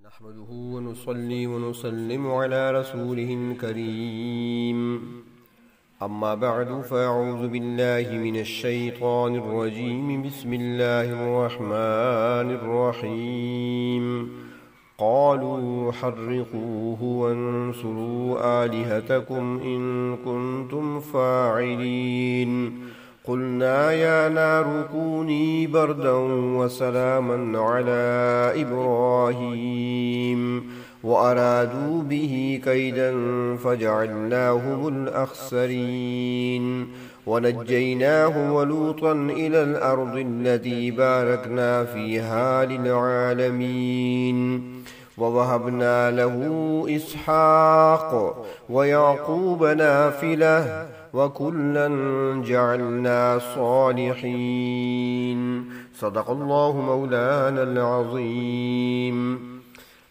نحمده ونصلي ونسلم على رسوله الكريم أما بعد فأعوذ بالله من الشيطان الرجيم بسم الله الرحمن الرحيم قالوا حرقوه وانصروا آلهتكم إن كنتم فاعلين قلنا يا نار كوني بردا وسلاما على إبراهيم وأرادوا به كيدا فجعلناهم الأخسرين ونجيناه ولوطا إلى الأرض التي باركنا فيها للعالمين ووهبنا له إسحاق ويعقوب نافلة وكلا جعلنا صالحين صدق الله مولانا العظيم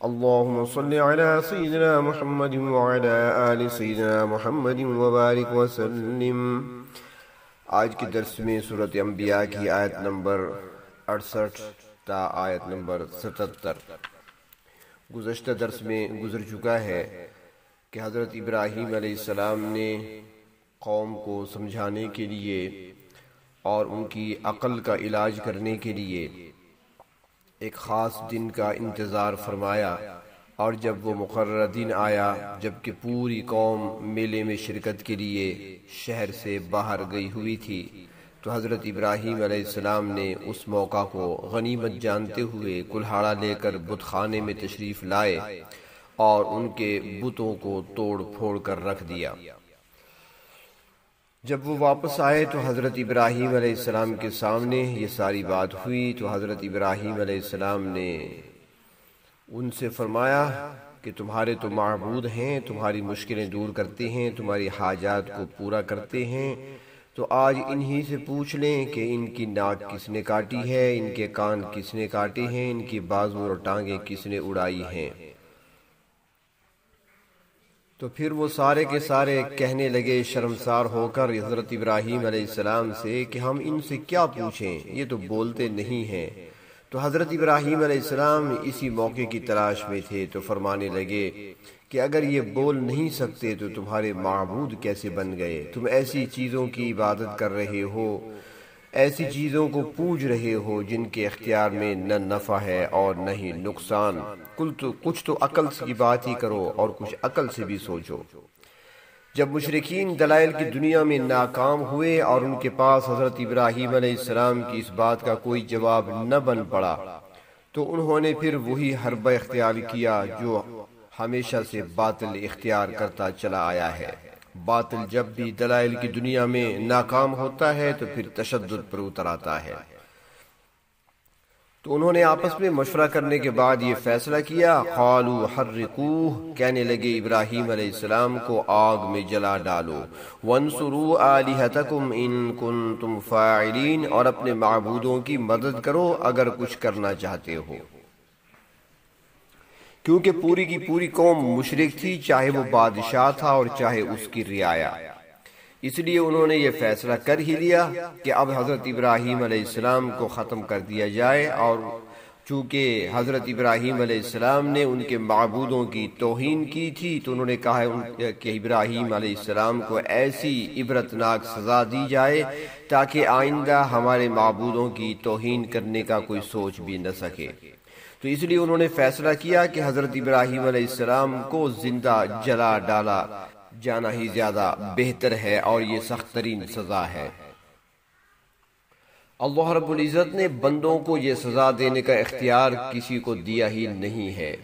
اللهم صل على سيدنا محمد وعلى آل سيدنا محمد وبارك وسلم۔ آج کے درس میں سورۃ انبیاء کی آیت نمبر 68 تا آیت نمبر 77 گزشتہ درس میں گزر چکا ہے کہ حضرت ابراہیم علیہ السلام نے قوم کو سمجھانے کے لیے اور ان کی عقل کا علاج کرنے کے لیے ایک خاص دن کا انتظار فرمایا، اور جب وہ مقررہ دن آیا جبکہ پوری قوم میلے میں شرکت کے لیے شہر سے باہر گئی ہوئی تھی، تو حضرت ابراہیم علیہ السلام نے اس موقع کو غنیمت جانتے ہوئے کلہاڑا لے کر بت خانے میں تشریف لائے اور ان کے بتوں کو توڑ پھوڑ کر رکھ دیا۔ جب وہ واپس آئے تو حضرت ابراہیم علیہ السلام کے سامنے یہ ساری بات ہوئی، تو حضرت ابراہیم علیہ السلام نے ان سے فرمایا کہ تمہارے تو معبود ہیں، تمہاری مشکلیں دور کرتے ہیں، تمہاری حاجات کو پورا کرتے ہیں، تو آج انہی سے پوچھ لیں کہ ان کی ناک کس نے کاٹی ہے، ان کے کان کس نے کاٹے ہیں، ان کی بازو اور ٹانگیں کس نے اڑائی ہیں۔ تو پھر وہ سارے کے سارے کہنے لگے شرمسار ہو کر حضرت ابراہیم علیہ السلام سے کہ ہم ان سے کیا پوچھیں، یہ تو بولتے نہیں ہیں۔ تو حضرت ابراہیم علیہ السلام اسی موقع کی تلاش میں تھے، تو فرمانے لگے کہ اگر یہ بول نہیں سکتے تو تمہارے معبود کیسے بن گئے؟ تم ایسی چیزوں کی عبادت کر رہے ہو، ایسی چیزوں کو پوج رہے ہو جن کے اختیار میں نہ نفع ہے اور نہ ہی نقصان۔ کچھ تو عقل کی بات ہی کرو اور کچھ عقل سے بھی سوچو۔ جب مشرکین دلائل کی دنیا میں ناکام ہوئے اور ان کے پاس حضرت ابراہیم علیہ السلام کی اس بات کا کوئی جواب نہ بن پڑا، تو انہوں نے پھر وہی حربہ اختیار کیا جو ہمیشہ سے باطل اختیار کرتا چلا آیا ہے۔ باطل جب بھی دلائل کی دنیا میں ناکام ہوتا ہے تو پھر تشدد پر اتر آتا ہے۔ تو انہوں نے آپس میں مشورہ کرنے کے بعد یہ فیصلہ کیا، قالوا حرقوہ، کہنے لگے ابراہیم علیہ السلام کو آگ میں جلا ڈالو، وانصروا آلہتکم ان کنتم فاعلین، اور اپنے معبودوں کی مدد کرو اگر کچھ کرنا چاہتے ہو، کیونکہ پوری کی پوری قوم مشرک تھی، چاہے وہ بادشاہ تھا اور چاہے اس کی رعایا۔ اس لیے انہوں نے یہ فیصلہ کر ہی لیا کہ اب حضرت ابراہیم علیہ السلام کو ختم کر دیا جائے، اور چونکہ حضرت ابراہیم علیہ السلام نے ان کے معبودوں کی توہین کی تھی، تو انہوں نے کہا کہ ابراہیم علیہ السلام کو ایسی عبرتناک سزا دی جائے تاکہ آئندہ ہمارے معبودوں کی توہین کرنے کا کوئی سوچ بھی نہ سکے۔ تو اس لیے انہوں نے فیصلہ کیا کہ حضرت ابراہیم علیہ السلام کو زندہ جلا ڈالا جانا ہی زیادہ بہتر ہے، اور یہ سخت ترین سزا ہے۔ اللہ رب العزت نے بندوں کو یہ سزا دینے کا اختیار کسی کو دیا ہی نہیں ہے۔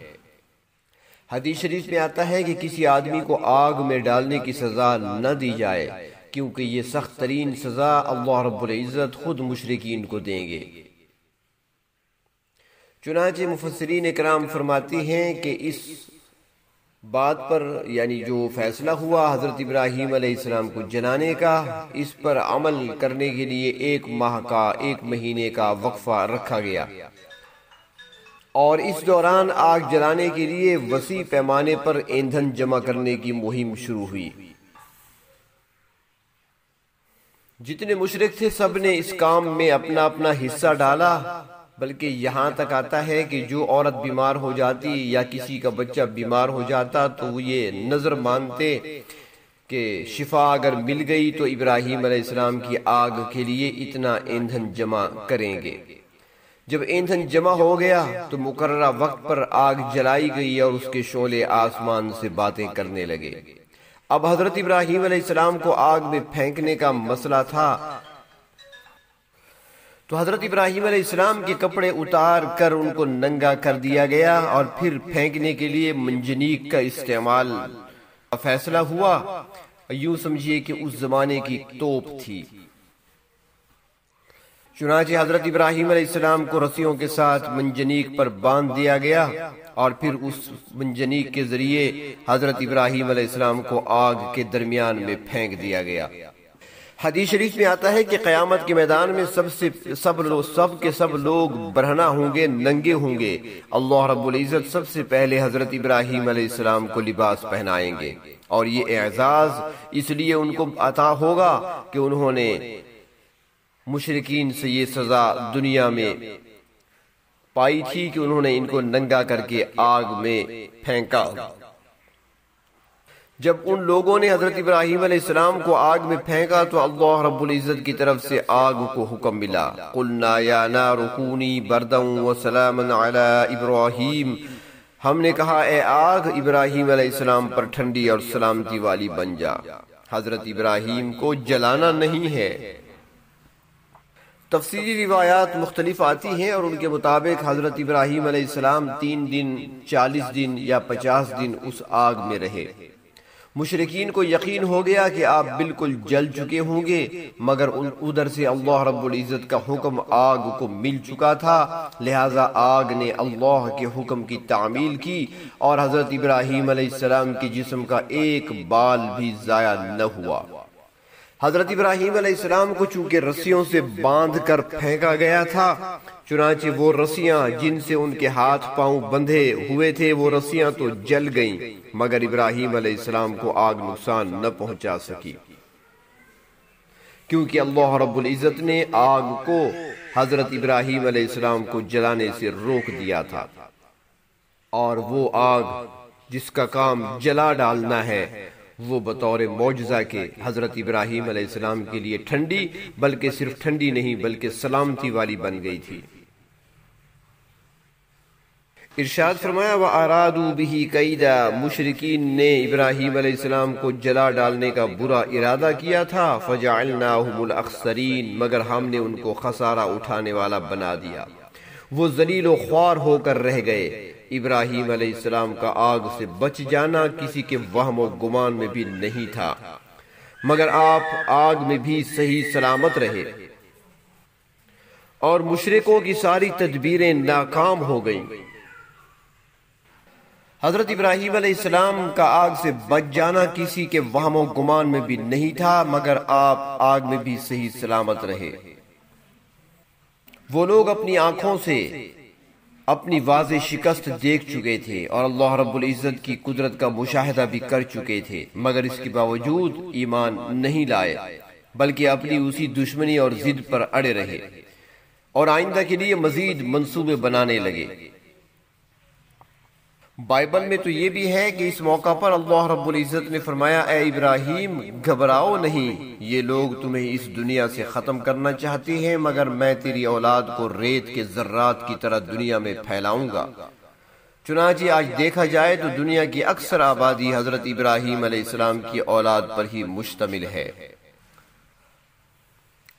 حدیث شریف میں آتا ہے کہ کسی آدمی کو آگ میں ڈالنے کی سزا نہ دی جائے، کیونکہ یہ سخت ترین سزا اللہ رب العزت خود مشرکین کو دیں گے۔ چنانچہ مفسرین اکرام فرماتی ہیں کہ اس بات پر، یعنی جو فیصلہ ہوا حضرت ابراہیم علیہ السلام کو جلانے کا، اس پر عمل کرنے کے لیے 1 ماہ کا 1 مہینے کا وقفہ رکھا گیا، اور اس دوران آگ جلانے کے لیے وسیع پیمانے پر ایندھن جمع کرنے کی مہم شروع ہوئی۔ جتنے مشرک تھے سب نے اس کام میں اپنا اپنا حصہ ڈالا، بلکہ یہاں تک آتا ہے کہ جو عورت بیمار ہو جاتی یا کسی کا بچہ بیمار ہو جاتا تو وہ یہ نظر مانتے کہ شفا اگر مل گئی تو ابراہیم علیہ السلام کی آگ کے لیے اتنا ایندھن جمع کریں گے۔ جب ایندھن جمع ہو گیا تو مقررہ وقت پر آگ جلائی گئی اور اس کے شعلے آسمان سے باتیں کرنے لگے۔ اب حضرت ابراہیم علیہ السلام کو آگ میں پھینکنے کا مسئلہ تھا تو حضرت ابراہیم علیہ السلام کے کپڑے اتار کر ان کو ننگا کر دیا گیا اور پھر پھینکنے کے لیے منجنیق کا استعمال کا فیصلہ ہوا۔ یوں سمجھیے کہ اس زمانے کی توپ تھی۔ چنانچہ حضرت ابراہیم علیہ السلام کو رسیوں کے ساتھ منجنیق پر باندھ دیا گیا اور پھر اس منجنیق کے ذریعے حضرت ابراہیم علیہ السلام کو آگ کے درمیان میں پھینک دیا گیا۔ حدیث شریف میں آتا ہے کہ قیامت کے میدان میں سب لوگ برہنہ ہوں گے، ننگے ہوں گے۔ اللہ رب العزت سب سے پہلے حضرت ابراہیم علیہ السلام کو لباس پہنائیں گے، اور یہ اعزاز اس لیے ان کو عطا ہوگا کہ انہوں نے مشرکین سے یہ سزا دنیا میں پائی تھی کہ انہوں نے ان کو ننگا کر کے آگ میں پھینکا۔ جب ان لوگوں نے حضرت ابراہیم علیہ السلام کو آگ میں پھینکا تو اللہ رب العزت کی طرف سے آگ کو حکم ملا، قلنا یا نار کونی بردا وسلاما علی ابراہیم، ہم نے کہا اے آگ ابراہیم علیہ السلام پر ٹھنڈی اور سلامتی والی بن جا۔ حضرت ابراہیم کو جلانا نہیں ہے۔ تفصیلی روایات مختلف آتی ہیں اور ان کے مطابق حضرت ابراہیم علیہ السلام 3 دن 40 دن یا 50 دن اس آگ میں رہے۔ مشرکین کو یقین ہو گیا کہ آپ بالکل جل چکے ہوں گے، مگر ادھر سے اللہ رب العزت کا حکم آگ کو مل چکا تھا، لہٰذا آگ نے اللہ کے حکم کی تعمیل کی اور حضرت ابراہیم علیہ السلام کے جسم کا ایک بال بھی ضائع نہ ہوا۔ حضرت ابراہیم علیہ السلام کو چونکہ رسیوں سے باندھ کر پھینکا گیا تھا، چنانچہ وہ رسیاں جن سے ان کے ہاتھ پاؤں بندھے ہوئے تھے وہ رسیاں تو جل گئیں، مگر ابراہیم علیہ السلام کو آگ نقصان نہ پہنچا سکی، کیونکہ اللہ رب العزت نے آگ کو حضرت ابراہیم علیہ السلام کو جلانے سے روک دیا تھا، اور وہ آگ جس کا کام جلا ڈالنا ہے وہ بطور معجزہ کے حضرت ابراہیم علیہ السلام کے لیے ٹھنڈی، بلکہ صرف ٹھنڈی نہیں بلکہ سلامتی والی بن گئی تھی۔ ارشاد فرمایا وَأَرَادُوا بِهِ كَيْدًا، مشرکین نے ابراہیم علیہ السلام کو جلا ڈالنے کا برا ارادہ کیا تھا، فَجَعَلْنَاهُمُ الْأَخْسَرِينَ، مگر ہم نے ان کو خسارہ اٹھانے والا بنا دیا، وہ ذلیل و خوار ہو کر رہ گئے۔ ابراہیم علیہ السلام کا آگ سے بچ جانا کسی کے وہم و گمان میں بھی نہیں تھا، مگر آپ آگ میں بھی صحیح سلامت رہے اور مشرکوں کی ساری تدبیریں ناکام ہو گئیں۔ حضرت ابراہیم علیہ السلام کا آگ سے بچ جانا کسی کے وہم و گمان میں بھی نہیں تھا، مگر آپ آگ میں بھی صحیح سلامت رہے۔ وہ لوگ اپنی آنکھوں سے اپنی واضح شکست دیکھ چکے تھے اور اللہ رب العزت کی قدرت کا مشاہدہ بھی کر چکے تھے، مگر اس کے باوجود ایمان نہیں لائے، بلکہ اپنی اسی دشمنی اور ضد پر اڑے رہے اور آئندہ کے لیے مزید منصوبے بنانے لگے۔ بائبل میں تو یہ بھی ہے کہ اس موقع پر اللہ رب العزت نے فرمایا اے ابراہیم گھبراؤ نہیں، یہ لوگ تمہیں اس دنیا سے ختم کرنا چاہتے ہیں، مگر میں تیری اولاد کو ریت کے ذرات کی طرح دنیا میں پھیلاؤں گا۔ چنانچہ آج دیکھا جائے تو دنیا کی اکثر آبادی حضرت ابراہیم علیہ السلام کی اولاد پر ہی مشتمل ہے۔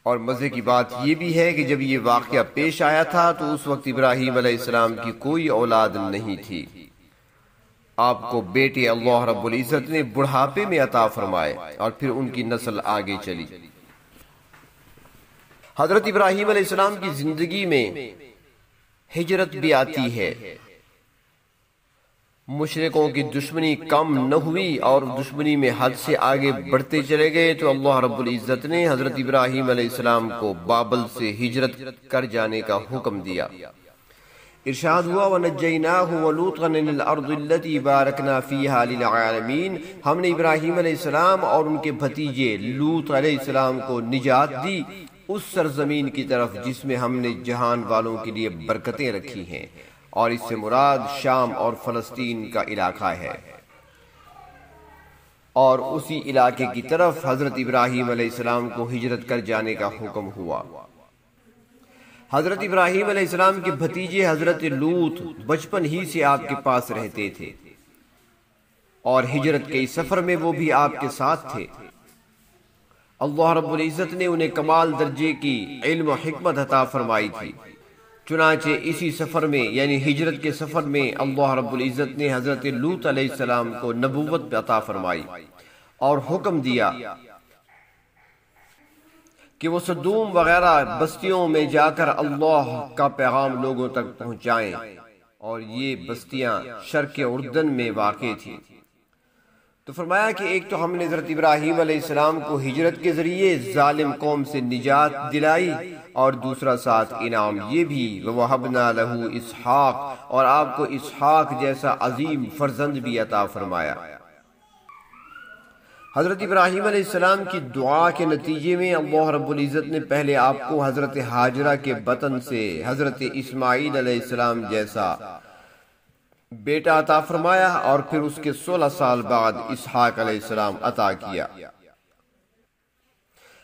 اور مزے کی بات یہ بھی ہے کہ جب یہ واقعہ پیش آیا تھا تو اس وقت ابراہیم علیہ السلام کی کوئی اولاد نہیں تھی، آپ کو بیٹے اللہ رب العزت نے بڑھاپے میں عطا فرمائے اور پھر ان کی نسل آگے چلی۔ حضرت ابراہیم علیہ السلام کی زندگی میں ہجرت بھی آتی ہے، مشرکوں کی دشمنی کم نہ ہوئی اور دشمنی میں حد سے آگے بڑھتے چلے گئے تو اللہ رب العزت نے حضرت ابراہیم علیہ السلام کو بابل سے ہجرت کر جانے کا حکم دیا۔ ارشاد ہوا وَنَجَّيْنَاهُ وَلُوطًا إِلَى الْأَرْضِ الَّتِي بَارَكْنَا فِيهَا لِلْعَالَمِينَ، ہم نے ابراہیم علیہ السلام اور ان کے بھتیجے لوط علیہ السلام کو نجات دی اس سرزمین کی طرف جس میں ہم نے جہان والوں کے لیے برکتیں رکھی ہیں، اور اس سے مراد شام اور فلسطین کا علاقہ ہے۔ اور اسی علاقے کی طرف حضرت ابراہیم علیہ السلام کو ہجرت کر جانے کا حکم ہوا۔ حضرت ابراہیم علیہ السلام کے بھتیجے حضرت لوط بچپن ہی سے آپ کے پاس رہتے تھے، اور ہجرت کے سفر میں وہ بھی آپ کے ساتھ تھے۔ اللہ رب العزت نے انہیں کمال درجے کی علم و حکمت عطا فرمائی تھی، چنانچہ اسی سفر میں یعنی ہجرت کے سفر میں اللہ رب العزت نے حضرت لوط علیہ السلام کو نبوت عطا فرمائی اور حکم دیا کہ وہ سدوم وغیرہ بستیوں میں جا کر اللہ کا پیغام لوگوں تک پہنچائیں، اور یہ بستیاں شرق اردن میں واقع تھیں۔ تو فرمایا کہ ایک تو ہم نے حضرت ابراہیم علیہ السلام کو ہجرت کے ذریعے ظالم قوم سے نجات دلائی، اور دوسرا ساتھ انعام یہ بھی وَوَهَبْنَا لَهُ اسحاق، اور آپ کو اسحاق جیسا عظیم فرزند بھی عطا فرمایا۔ حضرت ابراہیم علیہ السلام کی دعا کے نتیجے میں اللہ رب العزت نے پہلے آپ کو حضرت ہاجرہ کے بطن سے حضرت اسماعیل علیہ السلام جیسا بیٹا عطا فرمایا، اور پھر اس کے 16 سال بعد اسحاق علیہ السلام عطا کیا۔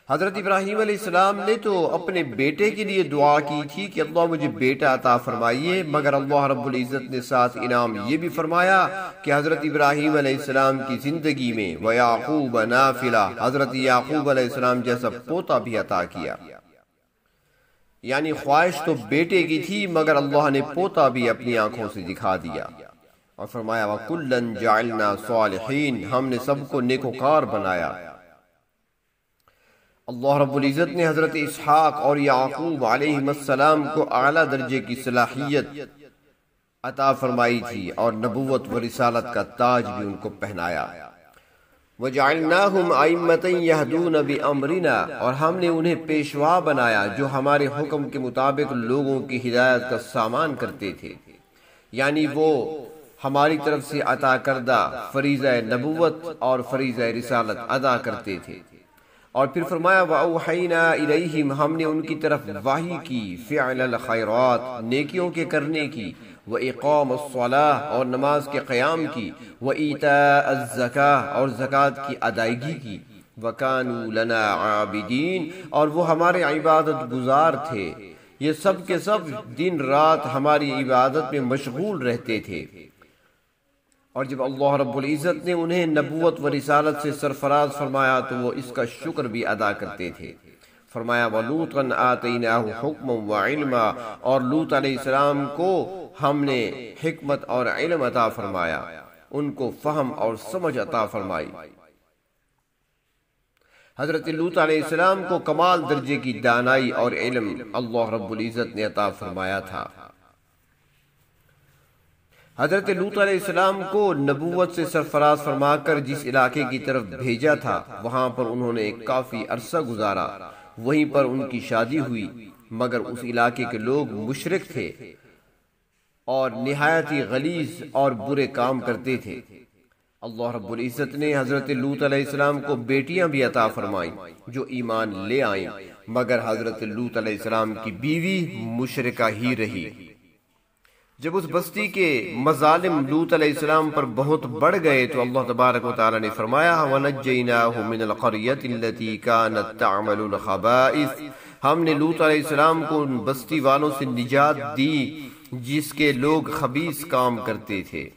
حضرت ابراہیم علیہ السلام نے تو اپنے بیٹے کے لیے دعا کی تھی کہ اللہ مجھے بیٹا عطا فرمائیے، مگر اللہ رب العزت نے ساتھ انعام یہ بھی فرمایا کہ حضرت ابراہیم علیہ السلام کی زندگی میں وَيَعْقُوبَ نَافِلَةً، حضرت یعقوب علیہ السلام جیسا پوتا بھی عطا کیا۔ یعنی خواہش تو بیٹے کی تھی، مگر اللہ نے پوتا بھی اپنی آنکھوں سے دکھا دیا، اور فرمایا وَكُلًّا جَعَلْنَا صَالِحِينَ، ہم نے سب کو نیکوکار بنایا۔ اللہ رب العزت نے حضرت اسحاق اور یعقوب علیہ السلام کو اعلیٰ درجے کی صلاحیت عطا فرمائی تھی، اور نبوت و رسالت کا تاج بھی ان کو پہنایا۔ وَجَعَلْنَاهُمْ أَئِمَّةً يَهْدُونَ بِأَمْرِنَا، اور ہم نے انہیں پیشوا بنایا جو ہمارے حکم کے مطابق لوگوں کی ہدایت کا سامان کرتے تھے، یعنی وہ ہماری طرف سے عطا کردہ فریضہ نبوت اور فریضہ رسالت ادا کرتے تھے۔ اور پھر فرمایا وَأَوْحَيْنَا إِلَيْهِمْ، ہم نے ان کی طرف وحی کی فعل الخیرات، نیکیوں کے کرنے کی، وَإِقَامَ الصَّلَاةِ، اور نماز کے قیام کی، وَإِيتَاءَ الزَّكَاةِ، اور زکوٰۃ کی ادائیگی کی، وَكَانُوا لَنَا عَابِدِينَ، اور وہ ہمارے عبادت گزار تھے۔ یہ سب کے سب دن رات ہماری عبادت میں مشغول رہتے تھے۔ اور جب اللہ رب العزت نے انہیں نبوت و رسالت سے سرفراز فرمایا تو وہ اس کا شکر بھی ادا کرتے تھے۔ فرمایا وَلُوطًا آتَيْنَاهُ حُکْمًا وَعِلْمًا، اور لوط علیہ السلام کو ہم نے حکمت اور علم عطا فرمایا، ان کو فہم اور سمجھ عطا فرمائی۔ حضرت لوط علیہ السلام کو کمال درجے کی دانائی اور علم اللہ رب العزت نے عطا فرمایا تھا۔ حضرت لوط علیہ السلام کو نبوت سے سرفراز فرما کر جس علاقے کی طرف بھیجا تھا، وہاں پر انہوں نے ایک کافی عرصہ گزارا، وہیں پر ان کی شادی ہوئی، مگر اس علاقے کے لوگ مشرک تھے اور نہایت ہی غلیظ اور برے کام کرتے تھے۔ اللہ رب العزت نے حضرت لوط علیہ السلام کو بیٹیاں بھی عطا فرمائیں جو ایمان لے آئیں، مگر حضرت لوط علیہ السلام کی بیوی مشرکہ ہی رہی۔ جب اس بستی کے مظالم لوط علیہ السلام پر بہت بڑھ گئے تو اللہ تبارک و تعالی نے فرمایا وَنَجَّيْنَاهُ مِنَ الْقَرْيَةِ الَّتِي كَانَتْ تَعْمَلُ الْخَبَائِثَ، ہم نے لوط علیہ السلام کو ان بستی والوں سے نجات دی جس کے لوگ خبیث کام کرتے تھے۔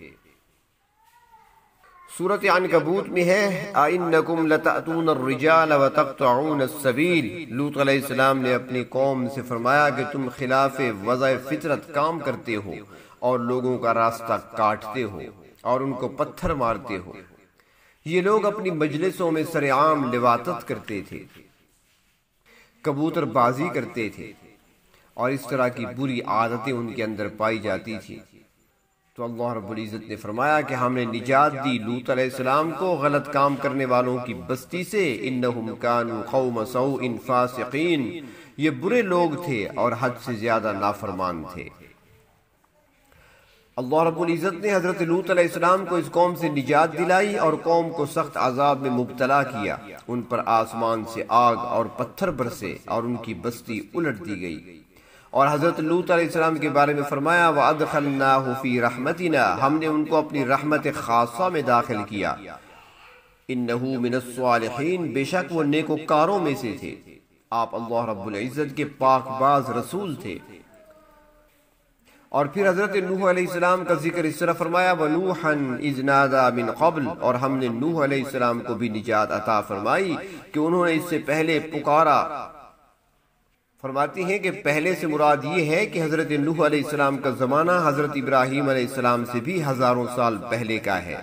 سورۃ عنکبوت میں ہے أَإِنَّكُمْ لَتَأْتُونَ الرِّجَالَ وَتَقْطَعُونَ السَّبِيلَ، لوط علیہ السلام نے اپنی قوم سے فرمایا کہ تم خلاف وضع فطرت کام کرتے ہو اور لوگوں کا راستہ کاٹتے ہو اور ان کو پتھر مارتے ہو۔ یہ لوگ اپنی مجلسوں میں سرعام لواطت کرتے تھے، کبوتر بازی کرتے تھے، اور اس طرح کی بری عادتیں ان کے اندر پائی جاتی تھی۔ تو اللہ رب العزت نے فرمایا کہ ہم نے نجات دی لوط علیہ السلام کو غلط کام کرنے والوں کی بستی سے، انہم کانوا قوم سوء فاسقین، یہ برے لوگ تھے اور حد سے زیادہ نافرمان تھے۔ اللہ رب العزت نے حضرت لوط علیہ السلام کو اس قوم سے نجات دلائی اور قوم کو سخت عذاب میں مبتلا کیا۔ ان پر آسمان سے آگ اور پتھر برسے اور ان کی بستی الٹ دی گئی۔ اور حضرت لوط علیہ السلام کے بارے میں فرمایا وَأَدْخَلْنَاهُ فِي رَحْمَتِنَا، ہم نے ان کو اپنی رحمت خاصہ میں داخل کیا۔ انہو من الصالحین، بے شک وہ نیکوکاروں میں سے تھے۔ آپ اللہ رب العزت کے پاک باز رسول تھے۔ اور پھر حضرت نوح علیہ السلام کا ذکر اس طرح فرمایا وَنُوحًا إِذْ نَادَى مِنْ قَبْلِ، اور ہم نے نوح علیہ السلام کو بھی نجات عطا فرمائی کہ انہوں نے اس سے پہلے پکارا۔ فرماتی ہیں کہ پہلے سے مراد یہ ہے کہ حضرت نوح علیہ السلام کا زمانہ حضرت ابراہیم علیہ السلام سے بھی ہزاروں سال پہلے کا ہے۔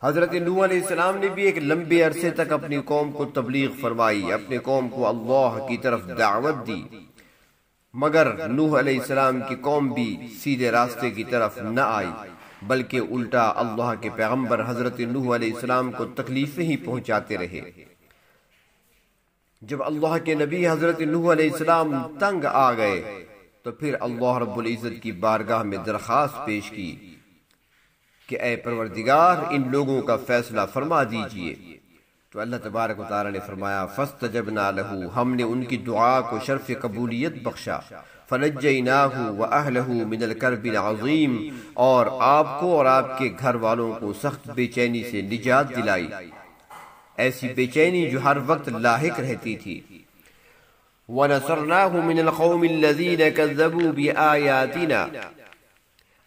حضرت نوح علیہ السلام نے بھی ایک لمبے عرصے تک اپنی قوم کو تبلیغ فرمائی، اپنے قوم کو اللہ کی طرف دعوت دی، مگر نوح علیہ السلام کی قوم بھی سیدھے راستے کی طرف نہ آئی، بلکہ الٹا اللہ کے پیغمبر حضرت نوح علیہ السلام کو تکلیفیں ہی پہنچاتے رہے۔ جب اللہ کے نبی حضرت نوح علیہ السلام تنگ آ گئے تو پھر اللہ رب العزت کی بارگاہ میں درخواست پیش کی کہ اے پروردگار ان لوگوں کا فیصلہ فرما دیجئے۔ تو اللہ تبارک و تعالی نے فرمایا فاستجبنا لہ، ہم نے ان کی دعا کو شرف قبولیت بخشا، فنجیناہ واہلہ من الکرب العظیم، اور آپ کو اور آپ کے گھر والوں کو سخت بے چینی سے نجات دلائی، ایسی بے چینی جو ہر وقت لاحق رہتی تھی۔ وَنَصَرْنَاهُ مِنَ الْقَوْمِ الَّذِينَ كَذَّبُوا بِآيَاتِنَا،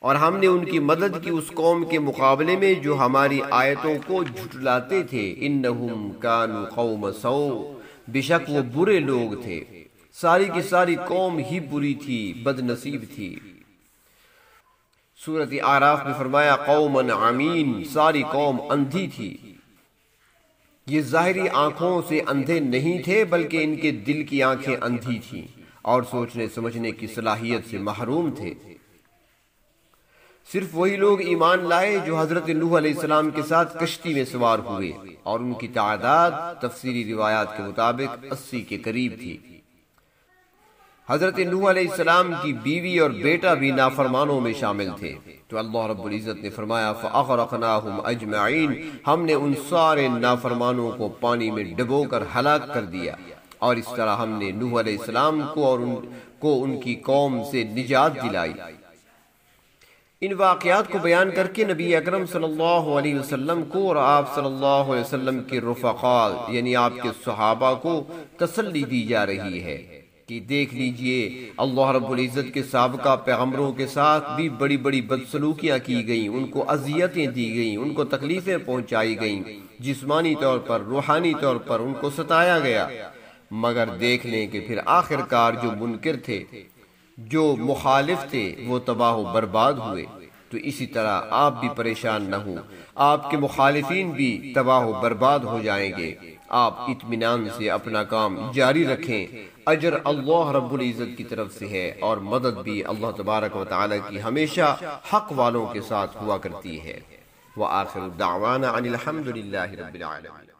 اور ہم نے ان کی مدد کی اس قوم کے مقابلے میں جو ہماری آیتوں کو جھٹلاتے تھے۔ انہم کانوا قوم سوء، بے شک وہ برے لوگ تھے، ساری کی ساری قوم ہی بری تھی، بد نصیب تھی۔ سورۃ اعراف میں فرمایا قوما عمین، ساری قوم اندھی تھی۔ یہ ظاہری آنکھوں سے اندھے نہیں تھے بلکہ ان کے دل کی آنکھیں اندھی تھیں اور سوچنے سمجھنے کی صلاحیت سے محروم تھے۔ صرف وہی لوگ ایمان لائے جو حضرت نوح علیہ السلام کے ساتھ کشتی میں سوار ہوئے، اور ان کی تعداد تفسیری روایات کے مطابق 80 کے قریب تھی۔ حضرت نوح علیہ السلام کی بیوی اور بیٹا بھی نافرمانوں میں شامل تھے، تو اللہ رب العزت نے فرمایا فَأَغْرَقْنَاهُمْ أَجْمَعِينَ، ہم نے ان سارے نافرمانوں کو پانی میں ڈبو کر ہلاک کر دیا، اور اس طرح ہم نے نوح علیہ السلام کو ان کی قوم سے نجات دلائی۔ ان واقعات کو بیان کر کے نبی اکرم صلی اللہ علیہ وسلم کو اور آپ صلی اللہ علیہ وسلم کے رفقاء یعنی آپ کے صحابہ کو تسلی دی جا رہی ہے کہ دیکھ لیجئے اللہ رب العزت کے سابقہ پیغمبروں کے ساتھ بھی بڑی بڑی بدسلوکیاں کی گئیں، ان کو اذیتیں دی گئیں، ان کو تکلیفیں پہنچائی گئیں، جسمانی طور پر روحانی طور پر ان کو ستایا گیا، مگر دیکھ لیں کہ پھر آخرکار جو منکر تھے، جو مخالف تھے، وہ تباہ و برباد ہوئے۔ تو اسی طرح آپ بھی پریشان نہ ہوں، آپ کے مخالفین بھی تباہ و برباد ہو جائیں گے۔ آپ اطمینان سے اپنا کام جاری رکھیں، اجر اللہ رب العزت کی طرف سے ہے، اور مدد بھی اللہ تبارک و تعالی کی ہمیشہ حق والوں کے ساتھ ہوا کرتی ہے۔ وآخر دعوانا ان الحمد للہ رب العالمین۔